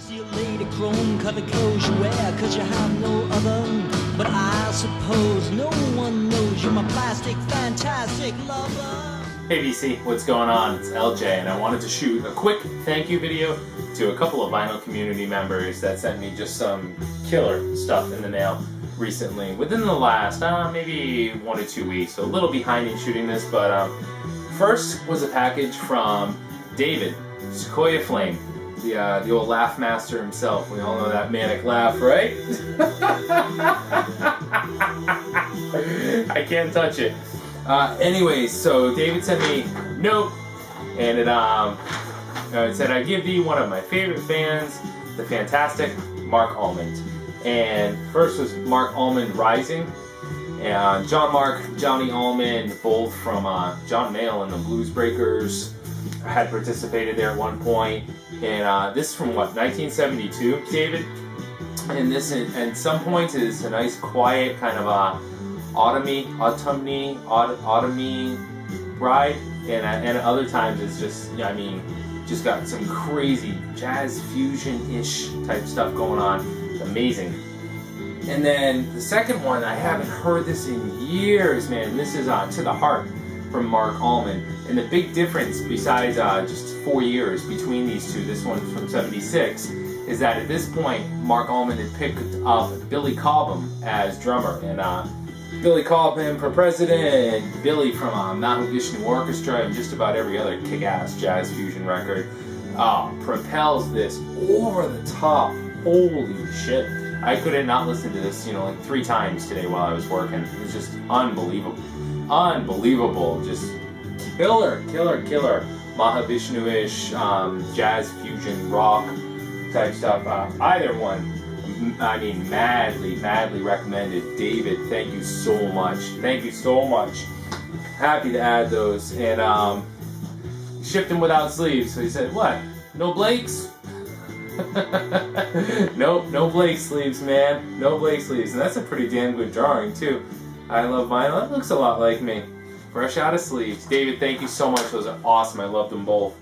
See you later, chrome colored clothes you wear, cause you have no other. But I suppose no one knows you're my plastic, fantastic lover. Hey VC, what's going on? It's LJ, and I wanted to shoot a quick thank you video to a couple of vinyl community members that sent me just some killer stuff in the mail recently, within the last maybe 1 or 2 weeks. So a little behind in shooting this, but first was a package from David, Seqouiaflame, the old laugh master himself. We all know that manic laugh, right? I can't touch it. Anyways, so David sent me a note, and it said, "I give thee one of my favorite bands, the fantastic Mark Almond." And first was Mark Almond Rising, and Johnny Almond, both from John Mayall and the Blues Breakers, had participated there at one point. And this is from what, 1972, David? And this, at some points, is a nice, quiet kind of autumny ride, and at other times it's just, I mean, just got some crazy jazz fusion-ish type stuff going on. Amazing. And then the second one, I haven't heard this in years, man. This is To the Heart from Mark Almond. And the big difference, besides just 4 years between these two, this one's from '76, is that at this point, Mark Almond had picked up Billy Cobham as drummer. And Billy Cobham for president, and Billy from Mount Vishnu Orchestra, and just about every other kick-ass jazz fusion record, propels this over the top. Holy shit. I couldn't not listen to this, like 3 times today while I was working. It was just unbelievable. Unbelievable. Just killer Mahavishnu-ish, jazz fusion rock type stuff. Either one, I mean, madly recommended. David, thank you so much. Thank you so much. Happy to add those. And shipped them without sleeves. So he said, "What? No Blakes?" Nope, no Blake sleeves, man. No Blake sleeves. And that's a pretty damn good drawing, too. I love vinyl. It looks a lot like me. Fresh out of sleeves. David, thank you so much. Those are awesome. I love them both.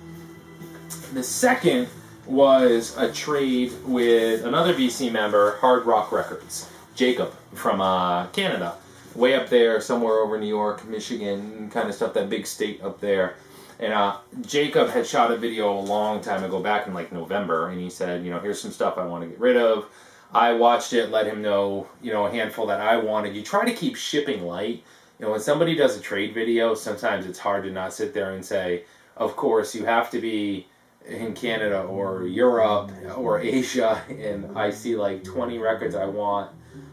The second was a trade with another VC member, HardRockRecords, Jacob from Canada. Way up there, somewhere over New York, Michigan, kind of stuff, that big state up there. And Jacob had shot a video a long time ago, back in like November, and he said, here's some stuff I want to get rid of. I watched it, let him know, a handful that I wanted. You try to keep shipping light. When somebody does a trade video, sometimes it's hard to not sit there and say, of course, you have to be in Canada or Europe or Asia, and I see like 20 records I want.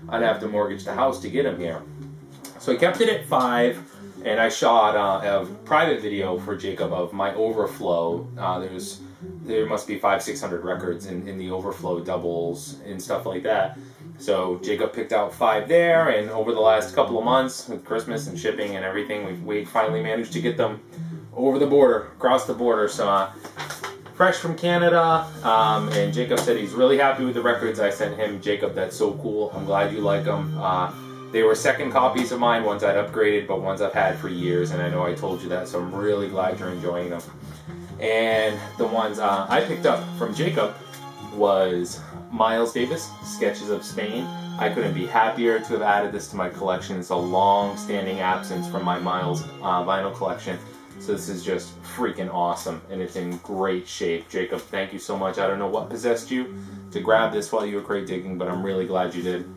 I'd have to mortgage the house to get them here. So I kept it at 5. And I shot a private video for Jacob of my overflow. There must be 500-600 records in the overflow doubles and stuff like that. So Jacob picked out 5 there, and over the last couple of months with Christmas and shipping and everything, we finally managed to get them over the border, across the border. So fresh from Canada, and Jacob said he's really happy with the records I sent him. Jacob, that's so cool. I'm glad you like them. They were second copies of mine, ones I'd upgraded, but ones I've had for years, and I know I told you that, so I'm really glad you're enjoying them. And the ones I picked up from Jacob was Miles Davis, Sketches of Spain. I couldn't be happier to have added this to my collection. It's a long-standing absence from my Miles vinyl collection, so this is just freaking awesome, and it's in great shape. Jacob, thank you so much. I don't know what possessed you to grab this while you were crate digging, but I'm really glad you did.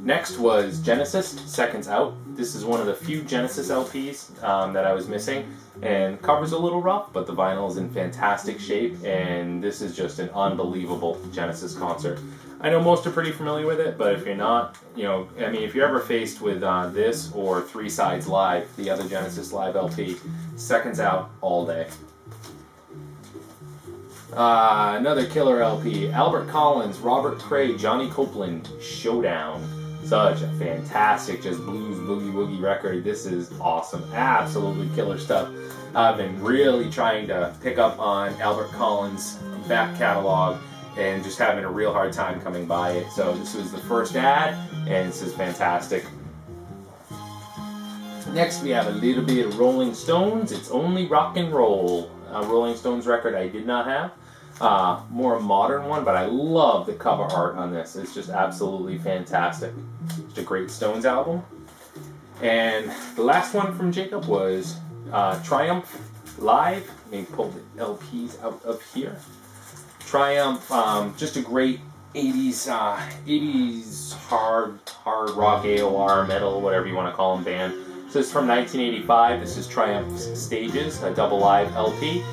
Next was Genesis, Seconds Out. This is one of the few Genesis LPs that I was missing, and cover's a little rough, but the vinyl is in fantastic shape, and this is just an unbelievable Genesis concert. I know most are pretty familiar with it, but if you're not, if you're ever faced with this or 3 Sides Live, the other Genesis Live LP, Seconds Out all day. Another killer LP, Albert Collins, Robert Cray, Johnny Copeland, Showdown. Such a fantastic, just blues boogie woogie record. This is awesome. Absolutely killer stuff. I've been really trying to pick up on Albert Collins' back catalog and just having a real hard time coming by it. So this was the first ad, and this is fantastic. Next we have a little bit of Rolling Stones. It's Only Rock and Roll. A Rolling Stones record I did not have. more modern one, but I love the cover art on this. It's just absolutely fantastic. It's a great Stones album. And the last one from Jacob was Triumph Live. Let me pull the LPs out of here. Triumph, just a great 80s hard rock, AOR, metal, whatever you want to call them, band. So this is from 1985. This is Triumph's Stages, a double live LP.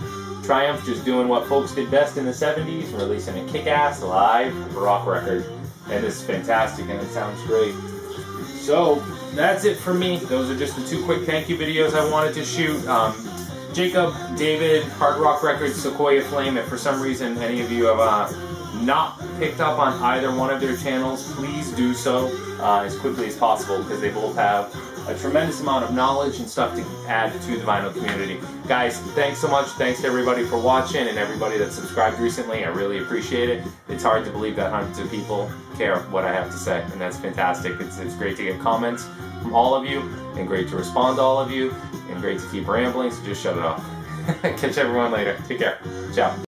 Triumph just doing what folks did best in the 70s, releasing a kick-ass live rock record. And this is fantastic and it sounds great. So that's it for me. Those are just the 2 quick thank you videos I wanted to shoot. Jacob, David, Hard Rock Records, Seqouiaflame. If for some reason any of you have not picked up on either one of their channels, please do so as quickly as possible, because they both have a tremendous amount of knowledge and stuff to add to the vinyl community. Guys, thanks so much. Thanks to everybody for watching and everybody that subscribed recently. I really appreciate it. It's hard to believe that hundreds of people care what I have to say, and that's fantastic. It's great to get comments from all of you, and great to respond to all of you, and great to keep rambling, so just shut it off. Catch everyone later. Take care. Ciao.